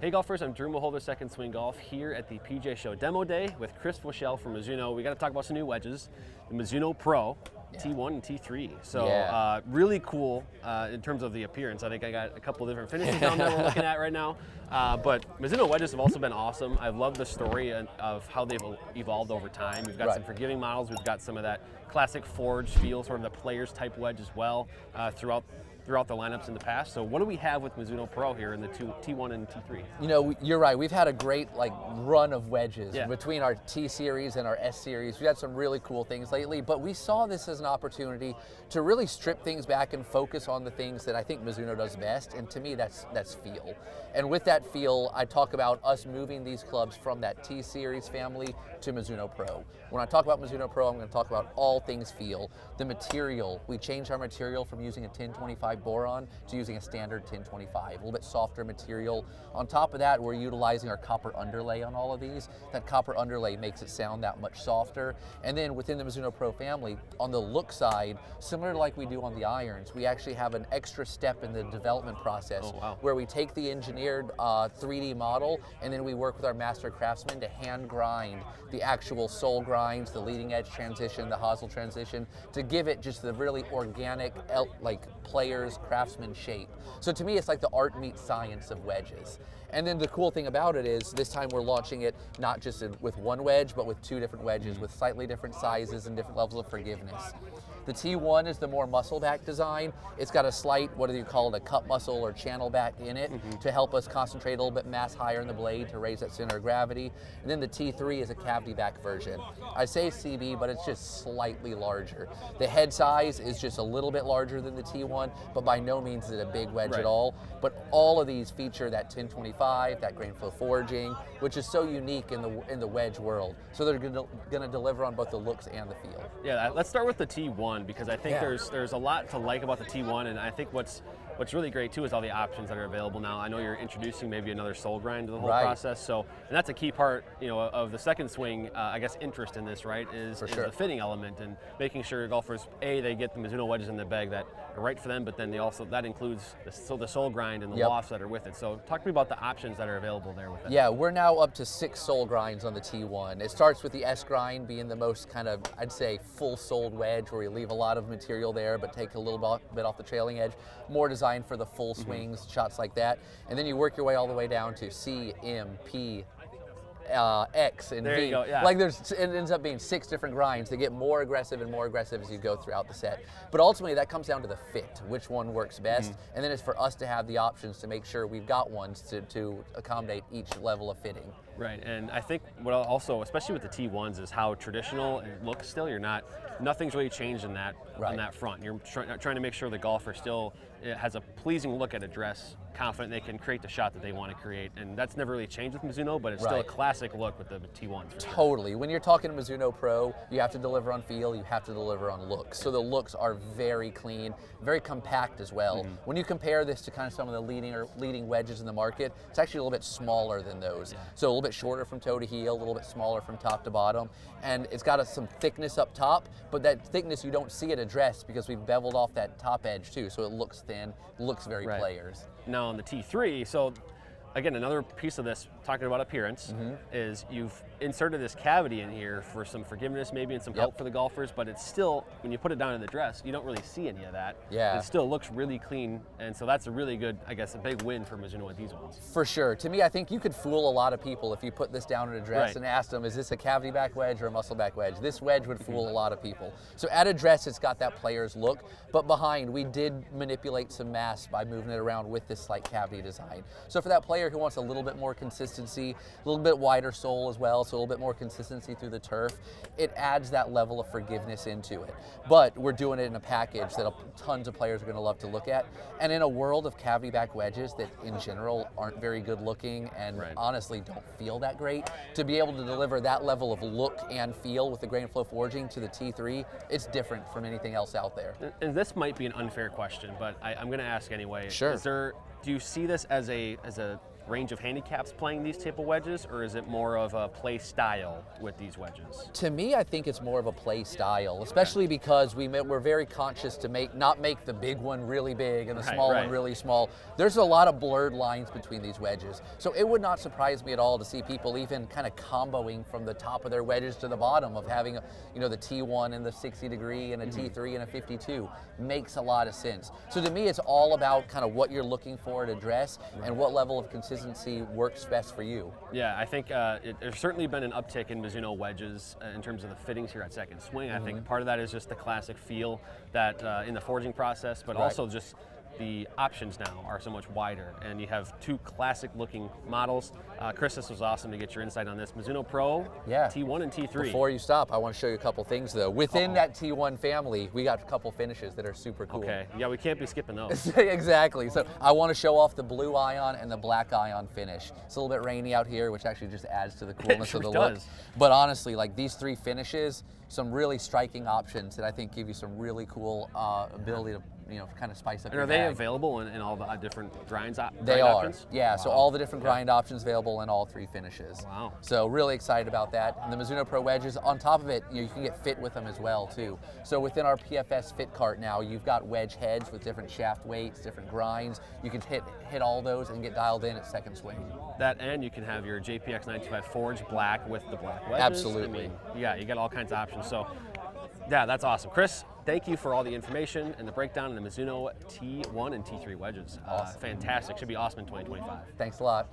Hey golfers, I'm Drew Mulholder, Second Swing Golf, here at the PGA Show Demo Day with Chris Voshall from Mizuno. We got to talk about some new wedges, the Mizuno Pro, T1 and T3. So really cool in terms of the appearance. I think I got a couple of different finishes down there we're looking at right now. But Mizuno wedges have also been awesome. I love the story of how they've evolved over time. We've got some forgiving models. We've got some of that classic forged feel, sort of the players type wedge as well throughout the lineups in the past. So what do we have with Mizuno Pro here in the T1 and T3? You know, you're right. We've had a great run of wedges between our T series and our S series. We've had some really cool things lately, but we saw this as an opportunity to really strip things back and focus on the things that I think Mizuno does best. And to me, that's feel. And with that feel, I talk about us moving these clubs from that T series family to Mizuno Pro. When I talk about Mizuno Pro, I'm going to talk about all things feel. The material, we changed our material from using a 1025 boron to using a standard 1025, a little bit softer material. On top of that, we're utilizing our copper underlay on all of these. That copper underlay makes it sound that much softer. And then within the Mizuno Pro family, on the look side, similar to like we do on the irons, we actually have an extra step in the development process where we take the engineered 3D model and then we work with our master craftsmen to hand grind the actual sole grinds, the leading edge transition, the hosel transition, to give it just the really organic, players, craftsman shape. So to me, it's like the art meets science of wedges. And then the cool thing about it is this time we're launching it not just with one wedge, but with two different wedges with slightly different sizes and different levels of forgiveness. The T1 is the more muscle back design. It's got a slight, what do you call it, a cup muscle or channel back in it to help us concentrate a little bit mass higher in the blade to raise that center of gravity. And then the T3 is a cavity back version. I say CB, but it's just slightly larger. The head size is just a little bit larger than the T1, but by no means is it a big wedge at all. But all of these feature that 1025, that grain flow forging, which is so unique in the wedge world. So they're going to deliver on both the looks and the feel. Yeah, let's start with the T1 because I think there's a lot to like about the T1, and I think what's really great too is all the options that are available now. I know you're introducing maybe another sole grind to the whole process, so and that's a key part, of the second swing, I guess, interest in this, right? Is the fitting element and making sure golfers they get the Mizuno wedges in the bag that are right for them, but then that includes the sole grind and the lofts that are with it. So talk to me about the options that are available there with it. Yeah, we're now up to 6 sole grinds on the T1. It starts with the S grind being the most kind of, I'd say, full soled wedge where we leave a lot of material there but take a little bit off the trailing edge. More designed for the full swings, shots like that. And then you work your way all the way down to C, M, P, X, and there V. You go, yeah. It ends up being 6 different grinds. They get more aggressive and more aggressive as you go throughout the set. But ultimately, that comes down to the fit, which one works best. And then it's for us to have the options to make sure we've got ones to accommodate each level of fitting. Right, and I think what also, especially with the T1s, is how traditional it looks still. Nothing's really changed in that on that front. You're trying to make sure the golfer still has a pleasing look at a dress, confident they can create the shot that they want to create, and that's never really changed with Mizuno, but it's still a classic look with the T1s. Totally. When you're talking Mizuno Pro, you have to deliver on feel, you have to deliver on looks. So the looks are very clean, very compact as well. When you compare this to kind of some of the leading wedges in the market, it's actually a little bit smaller than those. So a little bit shorter from toe to heel, a little bit smaller from top to bottom, and it's got some thickness up top, but that thickness you don't see at a dress because we've beveled off that top edge too, so it looks thin, looks very players. Now on the T3, so again, another piece of this, talking about appearance, is you've inserted this cavity in here for some forgiveness maybe and some help for the golfers, but it's still, when you put it down in the dress, you don't really see any of that. It still looks really clean, and so that's a really good, I guess, a big win for Mizuno with these ones. For sure. To me, I think you could fool a lot of people if you put this down in a dress and asked them, is this a cavity back wedge or a muscle back wedge? This wedge would fool a lot of people. So at a dress, it's got that player's look, but behind, we did manipulate some mass by moving it around with this slight cavity design. So for that player who wants a little bit more consistency, a little bit wider sole as well, so a little bit more consistency through the turf, it adds that level of forgiveness into it. But we're doing it in a package that tons of players are going to love to look at. And in a world of cavity back wedges that in general aren't very good looking and honestly don't feel that great, to be able to deliver that level of look and feel with the grain flow forging to the T3, it's different from anything else out there. And this might be an unfair question, but I'm going to ask anyway. Sure. Do you see this as a range of handicaps playing these type of wedges, or is it more of a play style with these wedges? To me, I think it's more of a play style, especially because we're very conscious to not make the big one really big and the small one really small. There's a lot of blurred lines between these wedges. So it would not surprise me at all to see people even kind of comboing from the top of their wedges to the bottom of having, the T1 and the 60 degree and a T3 and a 52. Makes a lot of sense. So to me, it's all about kind of what you're looking for to dress and what level of consistency works best for you. Yeah, I think there's certainly been an uptick in Mizuno wedges in terms of the fittings here at Second Swing. I think part of that is just the classic feel that in the forging process, but also just the options now are so much wider, and you have two classic looking models. Chris, this was awesome to get your insight on this. Mizuno Pro, T1 and T3. Before you stop, I want to show you a couple things though. Within that T1 family, we got a couple finishes that are super cool. Okay, yeah, we can't be skipping those. Exactly, so I want to show off the blue ion and the black ion finish. It's a little bit rainy out here, which actually just adds to the coolness of the look. But honestly, like these three finishes, some really striking options that I think give you some really cool ability to kind of spice up your bag. And are they available in all the different grinds? They are, options? yeah. Wow. So all the different grind options available in all three finishes. Wow. So really excited about that. And the Mizuno Pro wedges, on top of it, you can get fit with them as well too. So within our PFS fit cart now, you've got wedge heads with different shaft weights, different grinds. You can hit all those and get dialed in at Second Swing. That, and you can have your JPX 925 Forge black with the black wedges. Absolutely. I mean, you got all kinds of options. So yeah, that's awesome. Chris, thank you for all the information and the breakdown on the Mizuno T1 and T3 wedges. Awesome. Fantastic. Should be awesome in 2025. Thanks a lot.